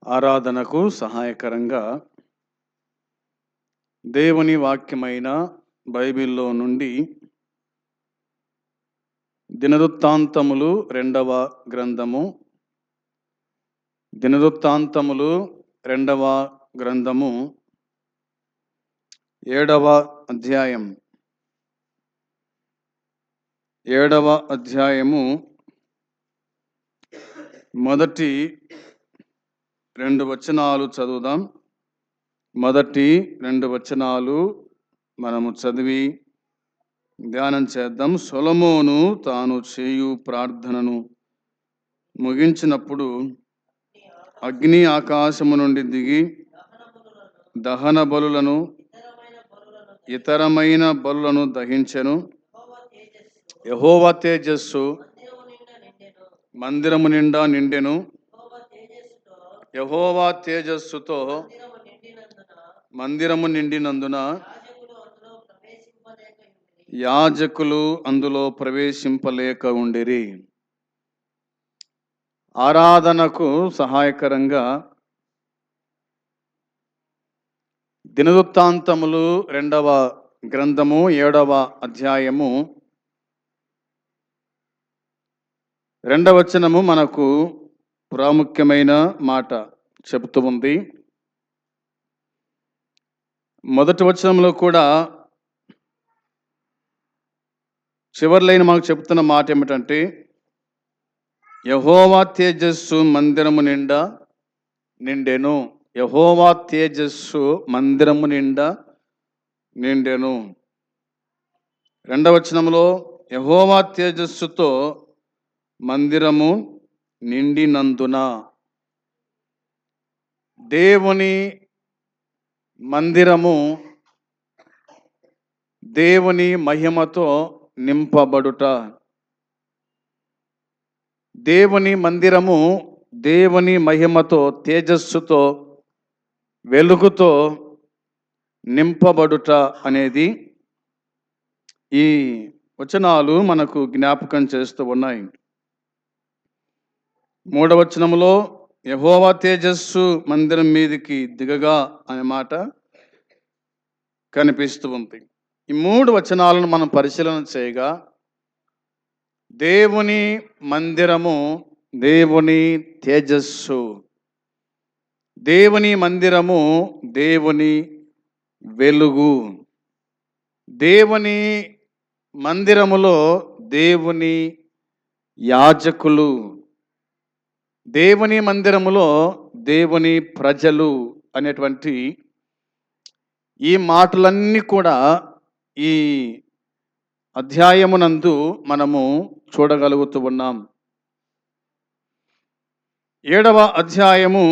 ఆరాధనకు సహాయకరంగా దేవుని వాక్యమైన బైబిల్లో నుండి దినవృత్తాంతములు 2వ గ్రంథము 7వ అధ్యాయం 7వ అధ్యాయము మొదటి 2 వచనాలు చదువుదాం. మొదటి 2 వచనాలు మనము చదివి ధ్యానం చేద్దాం. సొలొమోను తాను చేయు ప్రార్థనను ముగించినప్పుడు అగ్ని ఆకాశము నుండి దిగి దహన బలులను ఇతరమైన బలులను దహించెను. యెహోవా తేజస్సు మందిరము నిండా నిండెను. యెహోవా తేజస్సుతో మందిరము నిండినందున యాజకులు అందులో ప్రవేశింపలేక ఉండిరి. ఆరాధనకు సహాయకరంగా దినవృత్తాంతములు 2వ గ్రంథము 7వ అధ్యాయము 2వ వచనము మనకు ప్రాముఖ్యమైన మాట చెబుతూ ఉంది. మొదటి వచనంలో కూడా చివర్లైన మాకు చెప్తున్న మాట ఏమిటంటే, యెహోవా తేజస్సు మందిరము నిండా నిండెను. యెహోవా తేజస్సు మందిరము నిండా నిండెను. 2వ వచనంలో యెహోవా తేజస్సుతో మందిరము నిండినందున, దేవుని మందిరము దేవుని మహిమతో నింపబడుట. దేవుని మందిరము దేవుని మహిమతో, తేజస్సుతో, వెలుగుతో నింపబడుట అనేది ఈ వచనాలు మనకు జ్ఞాపకం చేస్తూ ఉన్నాయి. 3వ వచనంలో యెహోవా తేజస్సు మందిరం మీదికి దిగగా అనే మాట కనిపిస్తూ ఉంది. ఈ 3 వచనాలను మనం పరిశీలన చేయగా, దేవుని మందిరము దేవుని తేజస్సు, దేవుని మందిరము దేవుని వెలుగు, దేవుని మందిరములో దేవుని యాజకులు, దేవుని మందిరములో దేవుని ప్రజలు అనేటువంటి ఈ మాటలన్నీ కూడా ఈ అధ్యాయమునందు మనము చూడగలుగుతూ ఉన్నాం. 7వ అధ్యాయము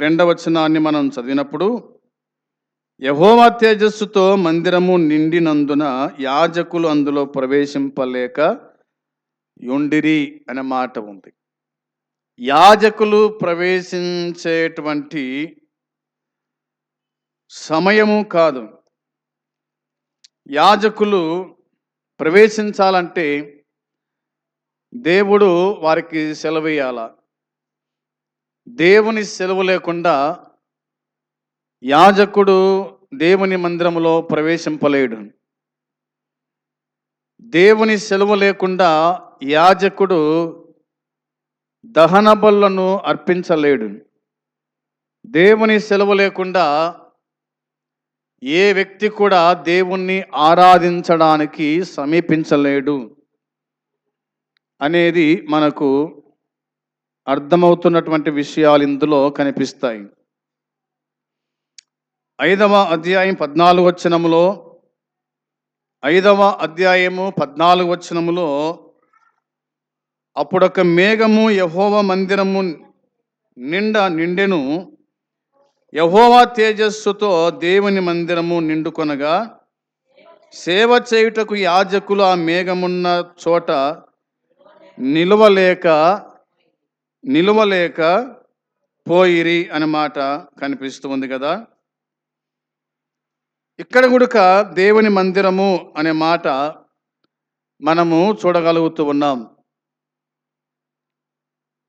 2వ వచనాన్ని మనం చదివినప్పుడు, యెహోవా తేజస్సుతో మందిరము నిండినందున యాజకులు అందులో ప్రవేశింపలేక యుండిరి అనే మాట ఉంది. యాజకులు ప్రవేశించేటువంటి సమయము కాదు. యాజకులు ప్రవేశించాలంటే దేవుడు వారికి సెలవు ఇయ్యాల. దేవుని సెలవు లేకుండా యాజకుడు దేవుని మందిరములో ప్రవేశింపలేడు. దేవుని సెలవు లేకుండా యాజకుడు దహన బలులను అర్పించలేడు. దేవుని సెలవు లేకుండా ఏ వ్యక్తి కూడా దేవుణ్ణి ఆరాధించడానికి సమీపించలేడు అనేది మనకు అర్థమవుతున్నటువంటి విషయాలు ఇందులో కనిపిస్తాయి. 5వ అధ్యాయం 14వ వచనములో 5వ అధ్యాయము 14వ వచనములో, అప్పుడొక మేఘము యెహోవా మందిరము నిండెను. యెహోవా తేజస్సుతో దేవుని మందిరము నిండుకొనగా, సేవ చేయుటకు యాజకులు ఆ మేఘమున్న చోట నిలువలేక పోయిరి అనే మాట కనిపిస్తుంది కదా. ఇక్కడ కూడా దేవుని మందిరము అనే మాట మనము చూడగలుగుతూ ఉన్నాం.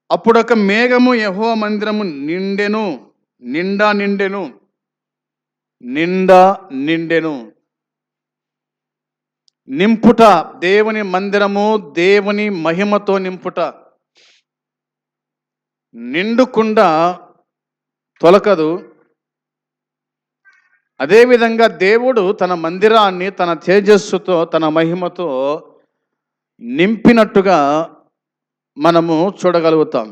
అప్పుడొక మేఘము యెహోవా మందిరము నిండెను నిండా నిండెను, నిండా నిండెను. నింపుట, దేవుని మందిరము దేవుని మహిమతో నింపుట. నిండుకుండా తొలకదు. అదేవిధంగా దేవుడు తన మందిరాన్ని తన తేజస్సుతో తన మహిమతో నింపినట్టుగా మనము చూడగలుగుతాం.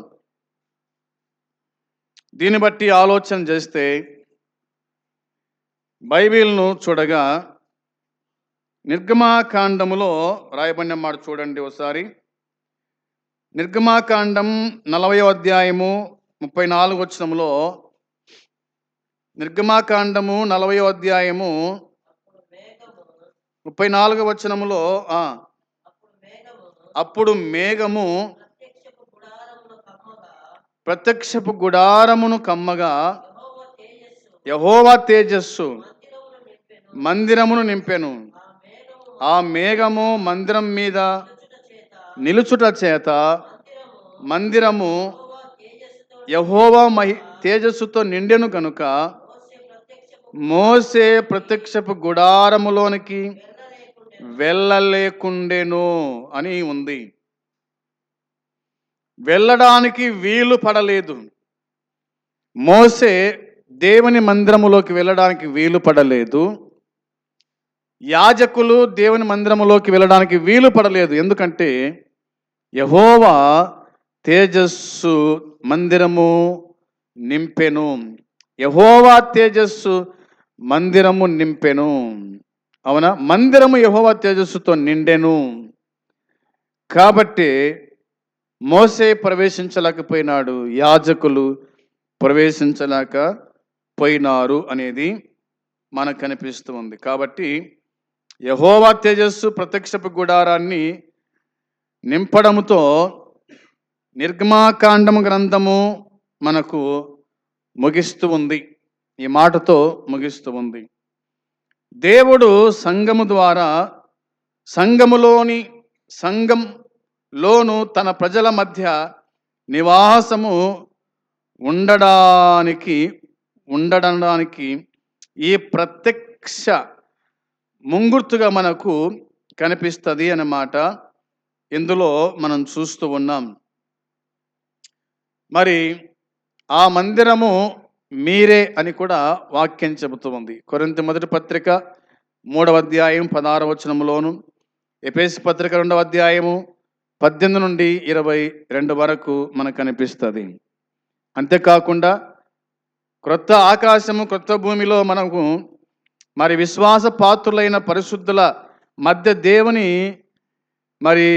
దీన్ని బట్టి ఆలోచన చేస్తే బైబిల్ను చూడగా నిర్గమాకాండములో రాయబడిన మాట చూడండి ఒకసారి. నిర్గమాకాండం 40వ అధ్యాయము 34వ వచనములో, నిర్గమాకాండము 40వ అధ్యాయము 34వ వచనములో, అప్పుడు మేఘము ప్రత్యక్షపు గుడారమును కమ్మగా యెహోవా తేజస్సు మందిరమును నింపెను. ఆ మేఘము మందిరం మీద నిలుచుట చేత మందిరము యెహోవా తేజస్సుతో నిండెను కనుక మోసే ప్రత్యక్షపు గుడారములోనికి వెళ్ళలేకుండెను అని ఉంది. వెళ్ళడానికి వీలు పడలేదు. మోసే దేవుని మందిరములోకి వెళ్ళడానికి వీలు పడలేదు. యాజకులు దేవుని మందిరములోకి వెళ్ళడానికి వీలు పడలేదు. ఎందుకంటే యెహోవా తేజస్సు మందిరము నింపెను. యెహోవా తేజస్సు మందిరము నింపెను. అవునా? మందిరము యెహోవా తేజస్సుతో నిండెను. కాబట్టి మోసే ప్రవేశించలేకపోయినాడు, యాజకులు ప్రవేశించలేకపోయినారు అనేది మనకు కనిపిస్తూ ఉంది. కాబట్టి యెహోవా తేజస్సు ప్రత్యక్షపు గుడారాన్ని నింపడముతో నిర్గమాకాండము గ్రంథము మనకు ముగిస్తూ ఉంది. ఈ మాటతో ముగిస్తూ ఉంది. దేవుడు సంఘము ద్వారా సంఘంలోను తన ప్రజల మధ్య నివాసము ఉండడానికి ఈ ప్రత్యక్ష ముంగుర్తుగా మనకు కనిపిస్తుంది అన్నమాట ఇందులో మనం చూస్తూ ఉన్నాం. మరి ఆ మందిరము మీరే అని కూడా వాక్యం చెబుతూ ఉంది. కొరింథీ మొదటి పత్రిక 3వ అధ్యాయం 16వ వచనములోను, ఎఫెసీ పత్రిక 2వ అధ్యాయము 18 నుండి 22 వరకు మనకు కనిపిస్తుంది. అంతేకాకుండా క్రొత్త ఆకాశము క్రొత్త భూమిలో మనకు మరి విశ్వాస పాత్రులైన పరిశుద్ధుల మధ్య దేవుని మరి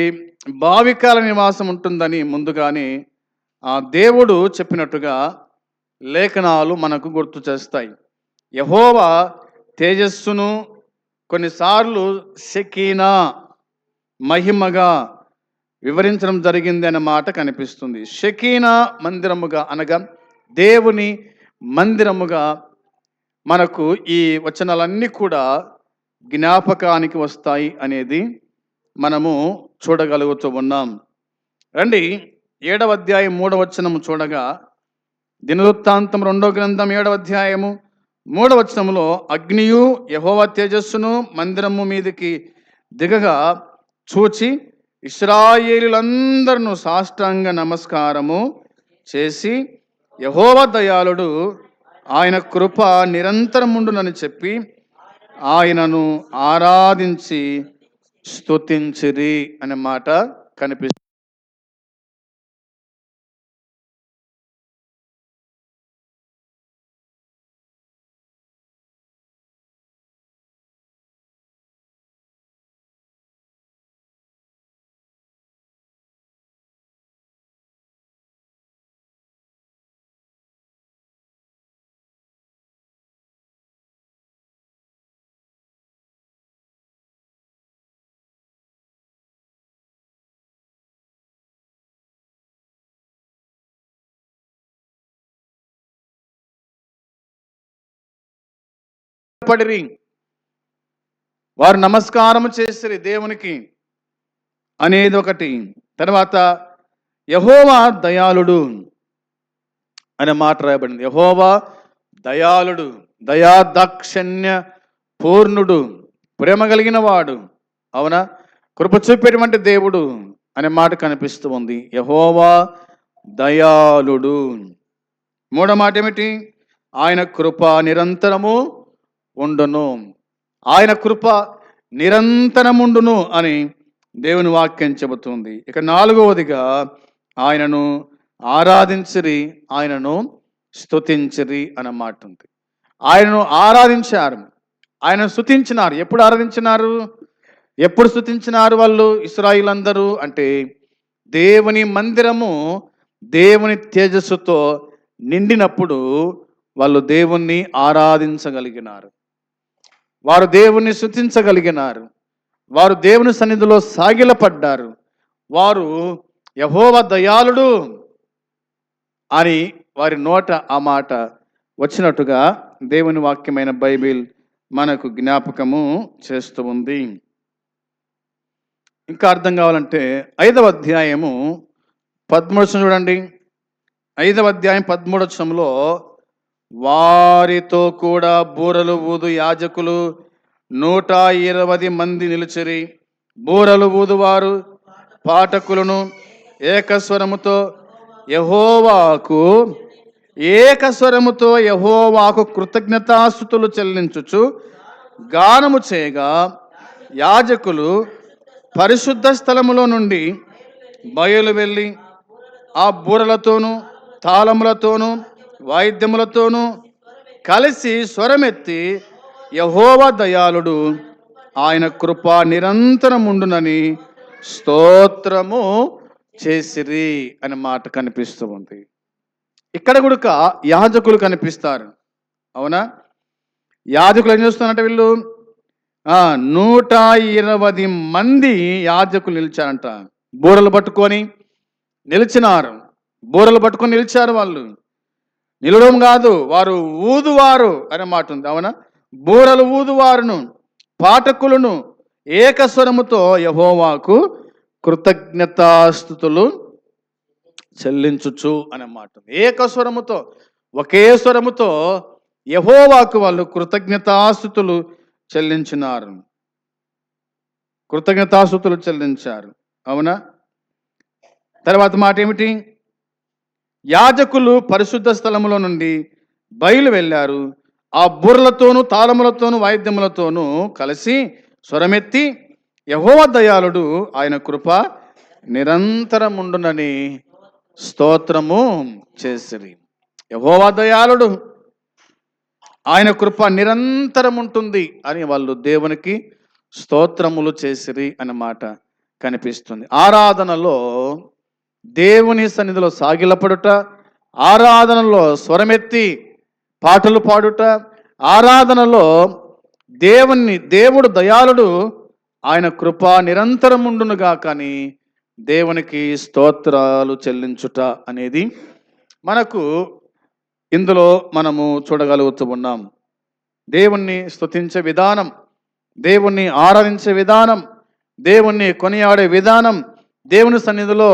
భావికాల నివాసం ఉంటుందని ముందుగానే ఆ దేవుడు చెప్పినట్టుగా లేఖనాలు మనకు గుర్తు చేస్తాయి. యెహోవా తేజస్సును కొన్నిసార్లు షెకీనా మహిమగా వివరించడం జరిగింది అనే మాట కనిపిస్తుంది. షెకీనా మందిరముగా అనగా దేవుని మందిరముగా మనకు ఈ వచనాలన్నీ కూడా జ్ఞాపకానికి వస్తాయి అనేది మనము చూడగలుగుతూ ఉన్నాం. రండి 7వ అధ్యాయం 3వ వచనము చూడగా, దినవృత్తాంతం 2వ గ్రంథం 7వ అధ్యాయము 3వ వచనములో, అగ్నియు యెహోవా తేజస్సును మందిరము మీదకి దిగగా చూచి ఇశ్రాయేలులందరూ సాష్టాంగ నమస్కారము చేసి యెహోవా దయాళుడు, ఆయన కృప నిరంతరముండునని చెప్పి ఆయనను ఆరాధించి స్తుతించిరి అనే మాట కనిపిస్తుంది. పడిరి, వారు నమస్కారం చేసిరి దేవునికి అనేది ఒకటి. తర్వాత యెహోవా దయాళుడు అనే మాట రాయబడింది. యెహోవా దయాళుడు, దయాదాక్షిణ్య పూర్ణుడు, ప్రేమ కలిగిన వాడు, అవునా, కృప చూపేటువంటి దేవుడు అనే మాట కనిపిస్తూ ఉంది. యెహోవా దయాళుడు. మూడో మాట ఏమిటి? ఆయన కృప నిరంతరము ఉండును. ఆయన కృప నిరంతరముండును అని దేవుని వాక్యం చెబుతుంది. ఇక నాలుగవదిగా ఆయనను ఆరాధించిరి, ఆయనను స్తుతించిరి అన్న మాట ఉంది. ఆయనను ఆరాధించారు, ఆయన స్తుతించినారు. ఎప్పుడు ఆరాధించినారు, ఎప్పుడు స్తుతించినారు వాళ్ళు ఇశ్రాయేలందరూ అంటే దేవుని మందిరము దేవుని తేజస్సుతో నిండినప్పుడు వాళ్ళు దేవుణ్ణి ఆరాధించగలిగినారు, వారు దేవుణ్ణి స్తుతించగలిగినారు, వారు దేవుని సన్నిధిలో సాగిలపడ్డారు. వారు యెహోవా దయాళుడు అని వారి నోట ఆ మాట వచ్చినట్టుగా దేవుని వాక్యమైన బైబిల్ మనకు జ్ఞాపకము చేస్తూ ఉంది. ఇంకా అర్థం కావాలంటే 5వ అధ్యాయము 13 చూడండి. 5వ అధ్యాయం 13 వారితో కూడా బూరలు ఊదు యాజకులు 120 మంది నిలిచిరి. బూరలు ఊదువారు పాఠకులను ఏకస్వరముతో యెహోవాకు కృతజ్ఞతాస్తుతులు చెల్లించుచు గానము చేయగా యాజకులు పరిశుద్ధ స్థలములో నుండి బయలు వెళ్ళి ఆ బూరలతోనూ తాళములతోనూ వాయిద్యములతోనూ కలిసి స్వరమెత్తి యెహోవా దయాళుడు, ఆయన కృప నిరంతరముండునని స్తోత్రము చేసిరి అనే మాట కనిపిస్తూ ఉంది. ఇక్కడ కూడా యాజకులు కనిపిస్తారు, అవునా. యాజకులు ఏం చేస్తున్నారంటే వీళ్ళు 120 మంది యాజకులు నిలిచారంట. బూరలు పట్టుకొని నిలిచినారు, బూరలు పట్టుకొని నిలిచారు. వాళ్ళు నిలవడం కాదు, వారు ఊదువారు అనే మాట ఉంది, అవునా. బూరలు ఊదువారును పాఠకులను ఏకస్వరముతో యెహోవాకు కృతజ్ఞతాస్తుతులు చెల్లించుచు అనే మాట ఉంది. ఏకస్వరముతో, ఒకే స్వరముతో యెహోవాకు వాళ్ళు కృతజ్ఞతాస్తుతులు చెల్లించినారు, కృతజ్ఞతాస్తుతులు చెల్లించారు, అవునా. తర్వాత మాట ఏమిటి? యాజకులు పరిశుద్ధ స్థలములో నుండి బయలు వెళ్ళారు. ఆ బూరలతోనూ తాళములతోనూ వాయిద్యములతోనూ కలిసి స్వరమెత్తి యెహోవా దయాళుడు, ఆయన కృప నిరంతరముండునని స్తోత్రము చేసిరి. యెహోవా దయాళుడు, ఆయన కృప నిరంతరం ఉంటుంది అని వాళ్ళు దేవునికి స్తోత్రములు చేసిరి అన్నమాట కనిపిస్తుంది. ఆరాధనలో దేవుని సన్నిధిలో సాగిలపడుట, ఆరాధనలో స్వరమెత్తి పాటలు పాడుట, ఆరాధనలో దేవుడు దయాళుడు, ఆయన కృప నిరంతరముండునుగా కానీ దేవునికి స్తోత్రాలు చెల్లించుట అనేది మనకు ఇందులో మనము చూడగలుగుతూ ఉన్నాం. దేవుణ్ణి స్తుతించే విధానం, దేవుణ్ణి ఆరాధించే విధానం, దేవుణ్ణి కొనియాడే విధానం, దేవుని సన్నిధిలో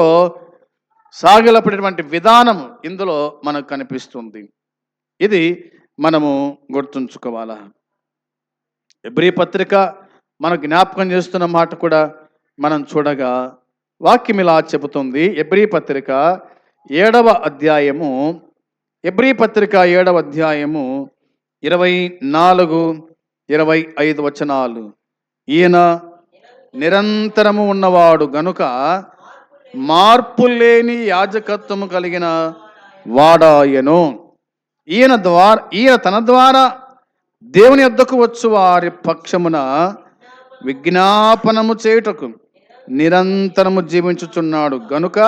సాగిలపడేటువంటి విధానం ఇందులో మనకు కనిపిస్తుంది. ఇది మనము గుర్తుంచుకోవాలా. హెబ్రీ పత్రిక మన జ్ఞాపకం చేస్తున్న మాట కూడా మనం చూడగా వాక్యం ఇలా చెబుతుంది. హెబ్రీ పత్రిక 7వ అధ్యాయము, హెబ్రీ పత్రిక 7వ అధ్యాయము 24-25 వచనాలు. ఈయన నిరంతరము ఉన్నవాడు గనుక మార్పు లేని యాజకత్వము కలిగిన వాడాయను. ఈయన తన ద్వారా దేవుని యొద్దకు వచ్చు వారి పక్షమున విజ్ఞాపనము చేయుటకు నిరంతరము జీవించుచున్నాడు గనుక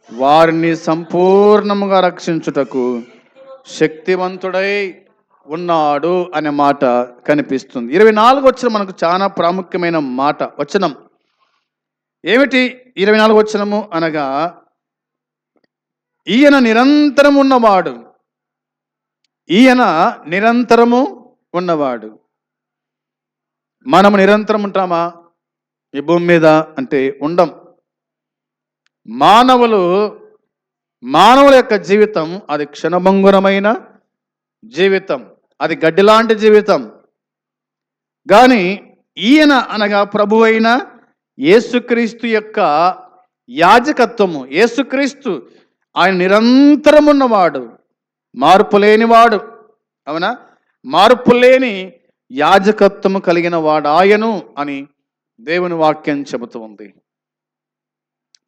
వారిని సంపూర్ణముగా రక్షించుటకు శక్తివంతుడై ఉన్నాడు అనే మాట కనిపిస్తుంది. 24 వచనం మనకు చాలా ప్రాముఖ్యమైన మాట వచనం. ఏమిటి 24 వచనము అనగా, ఈయన నిరంతరం ఉన్నవాడు, ఈయన నిరంతరము ఉన్నవాడు. మనము నిరంతరం ఉంటామా ఈ భూమి మీద అంటే ఉండం. మానవుల యొక్క జీవితం అది క్షణభంగురమైన జీవితం, అది గడ్డి లాంటి జీవితం. కానీ ఈయన అనగా ప్రభు అయిన యేసుక్రీస్తు యొక్క యాజకత్వము, యేసుక్రీస్తు ఆయన నిరంతరం ఉన్నవాడు, మార్పు లేనివాడు. అవునా? మార్పు లేని యాజకత్వము కలిగిన వాడు ఆయను అని దేవుని వాక్యం చెబుతూ ఉంది.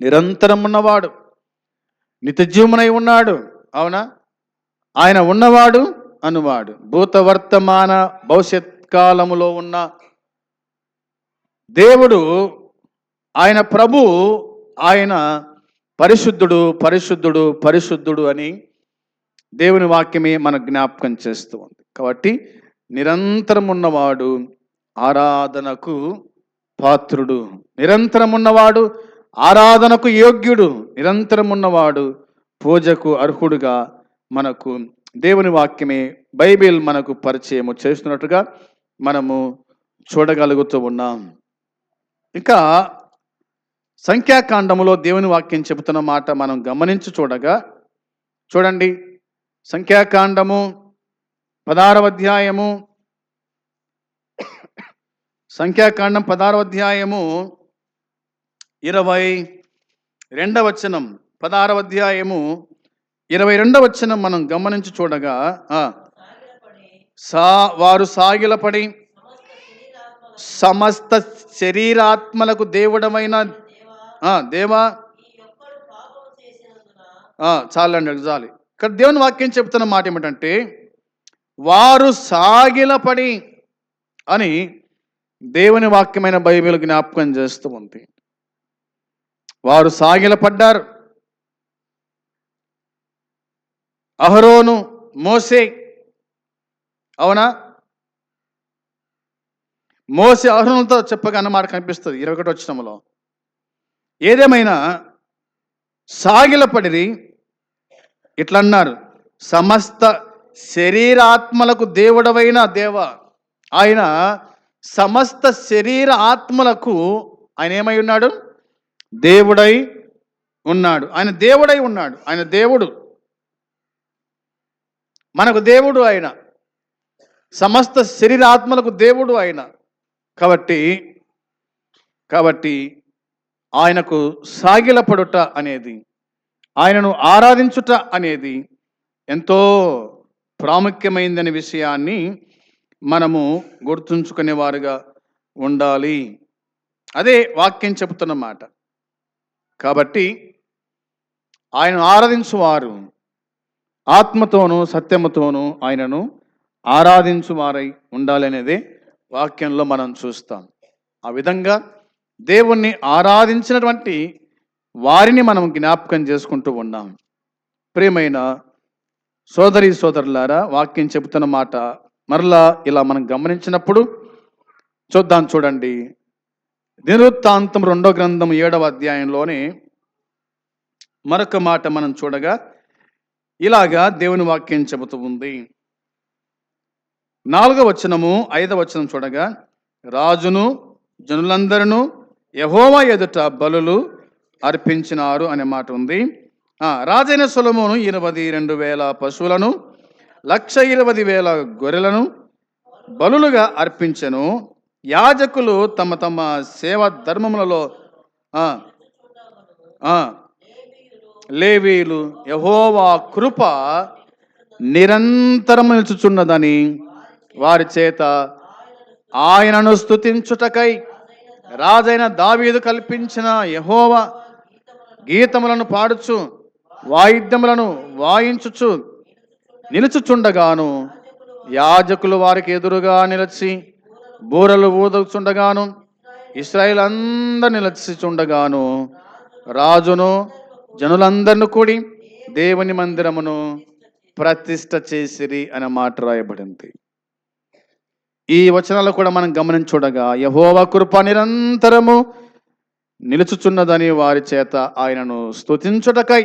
నిరంతరం ఉన్నవాడు, నిత్యజీవమునై ఉన్నాడు. అవునా? ఆయన ఉన్నవాడు అనువాడు, భూత వర్తమాన భవిష్యత్ కాలములో ఉన్న దేవుడు, ఆయన ప్రభు, ఆయన పరిశుద్ధుడు పరిశుద్ధుడు పరిశుద్ధుడు అని దేవుని వాక్యమే మన జ్ఞాపకం చేస్తూ ఉంది. కాబట్టి నిరంతరం ఉన్నవాడు ఆరాధనకు పాత్రుడు, నిరంతరం ఉన్నవాడు ఆరాధనకు యోగ్యుడు, నిరంతరం ఉన్నవాడు పూజకు అర్హుడుగా మనకు దేవుని వాక్యమే, బైబిల్ మనకు పరిచయము చేస్తున్నట్టుగా మనము చూడగలుగుతూ ఉన్నాం. ఇంకా సంఖ్యాకాండములో దేవుని వాక్యం చెబుతున్న మాట మనం గమనించి చూడగా, చూడండి, సంఖ్యాకాండము 16వ అధ్యాయము, సంఖ్యాకాండం 16వ అధ్యాయము 22వ వచనం, 16వ అధ్యాయము 22వ వచనం మనం గమనించి చూడగా, వారు సాగిలపడి సమస్త శరీరాత్మలకు దేవుడమైన దేవా, చాలండి, చాలు. ఇక్కడ దేవుని వాక్యం చెప్తున్న మాట ఏమిటంటే, వారు సాగిలపడి అని దేవుని వాక్యమైన బైబిల్ జ్ఞాపకం చేస్తూ ఉంది. వారు సాగిలపడ్డారు. అహరోను, మోసే, అవునా? మోసే అహరోనుతో చెప్పగా అన్నమాట కనిపిస్తుంది 21వ వచనంలో. ఏదేమైనా సాగిలపడిరి, ఇట్లా అన్నారు, సమస్త శరీరాత్మలకు దేవుడవైన దేవ. ఆయన సమస్త శరీర ఆత్మలకు ఆయన ఏమై ఉన్నాడు? దేవుడై ఉన్నాడు. ఆయన దేవుడై ఉన్నాడు. ఆయన దేవుడు, మనకు దేవుడు ఆయన, సమస్త శరీరాత్మలకు దేవుడు ఆయన. కాబట్టి ఆయనకు సాగిలపడుట అనేది, ఆయనను ఆరాధించుట అనేది ఎంతో ప్రాముఖ్యమైందనే విషయాన్ని మనము గుర్తుంచుకునేవారుగా ఉండాలి. అదే వాక్యం చెబుతున్న మాట. కాబట్టి ఆయనను ఆరాధించువారు ఆత్మతోనూ సత్యముతోనూ ఆయనను ఆరాధించువారై ఉండాలనేదే వాక్యంలో మనం చూస్తాం. ఆ విధంగా దేవుణ్ణి ఆరాధించినటువంటి వారిని మనం జ్ఞాపకం చేసుకుంటూ ఉన్నాం. ప్రియమైన సోదరి సోదరులారా, వాక్యం చెబుతున్న మాట మరలా ఇలా మనం గమనించినప్పుడు చూద్దాం. చూడండి, దినవృత్తాంతం 2వ గ్రంథం 7వ అధ్యాయంలోనే మరొక మాట మనం చూడగా ఇలాగా దేవుని వాక్యం చెబుతూ ఉంది. 4వ వచనము 5వ వచనం చూడగా, రాజును జనులందరూ యెహోవా ఎదుట బలులు అర్పించినారు అనే మాట ఉంది. రాజైన సొలొమోను 22,000 పశువులను 1,20,000 గొర్రెలను బలులుగా అర్పించెను. యాజకులు తమ తమ సేవ ధర్మములలో లేవీయులు యెహోవా కృప నిరంతరం నిలుచుచున్నదని వారి చేత ఆయనను స్తుతించుటకై రాజైన దావీదు కల్పించిన యెహోవా గీతములను పాడుచు వాయిద్యములను వాయించుచు నిలుచుచుండగాను, యాజకులు వారికి ఎదురుగా నిలిచి బూరలు ఊదుచుండగాను, ఇశ్రాయేలు అందరు నిలిచిచుండగాను, రాజును జనులందరిని కూడి దేవుని మందిరమును ప్రతిష్ఠ చేసిరి అనే మాట రాయబడింది. ఈ వచనాలు కూడా మనం గమనించి చూడగా, యెహోవా కృప నిరంతరము నిలుచుచున్నదని వారి చేత ఆయనను స్తుతించుటకై,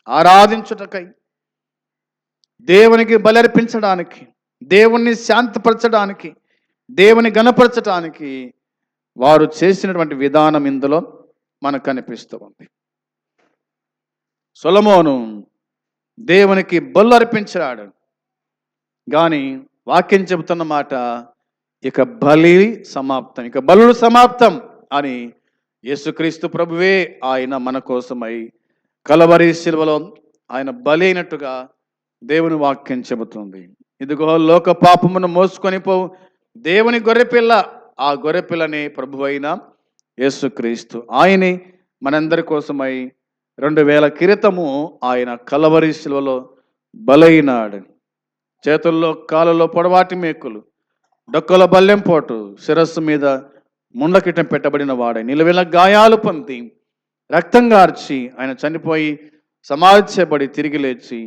ఆరాధించుటకై, దేవునికి బలర్పించడానికి, దేవుణ్ణి శాంతపరచడానికి, దేవుని గణపరచడానికి వారు చేసినటువంటి విధానం ఇందులో మనకు కనిపిస్తూ ఉంది. సొలొమోను దేవునికి బలు అర్పించాడు. కానీ వాక్యం చెబుతున్న మాట, ఇక బలి సమాప్తం, ఇక బలులు సమాప్తం అని యేసుక్రీస్తు ప్రభువే ఆయన మన కోసమై కలవరి శిలువలో ఆయన బలి అయినట్టుగా దేవుని వాక్యం చెబుతుంది. ఇదిగో లోక పాపమును మోసుకొని పో దేవుని గొర్రెపిల్ల, ఆ గొర్రెపిల్లని ప్రభువైన యేసుక్రీస్తు ఆయనే మనందరి కోసమై 2000 క్రితము ఆయన కలవరి శిలువలో బలైనాడు. చేతుల్లో కాళ్ళలో పొడవాటి మేకులు, డొక్కల బల్లెం పోటు, శిరస్సు మీద ముండ్లకిటం పెట్టబడిన వాడై నిలువెల గాయాలు పొంది రక్తం గార్చి ఆయన చనిపోయి సమాధి చేయబడి తిరిగి లేచి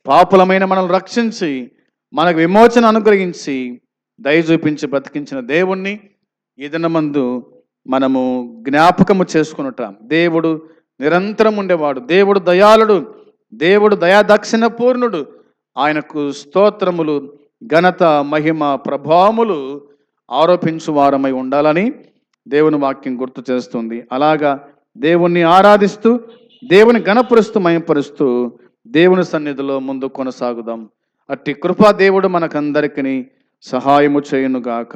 పాపులమైన మనల్ని రక్షించి మనకు విమోచన అనుగ్రహించి దయ చూపించి బ్రతికించిన దేవుణ్ణి ఈ దినమందు మనము జ్ఞాపకము చేసుకునుట. దేవుడు నిరంతరం ఉండేవాడు, దేవుడు దయాళుడు, దేవుడు దయాదక్షిణ పూర్ణుడు. ఆయనకు స్తోత్రములు, ఘనత, మహిమ, ప్రభావములు ఆరోపించు వారమై ఉండాలని దేవుని వాక్యం గుర్తు చేస్తుంది. అలాగా దేవుణ్ణి ఆరాధిస్తూ, దేవుని ఘనపరుస్తూ, మహిమపరుస్తూ దేవుని సన్నిధిలో ముందు కొనసాగుదాం. అట్టి కృపా దేవుడు మనకందరికీ సహాయము చేయునుగాక.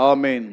ఆమేన్.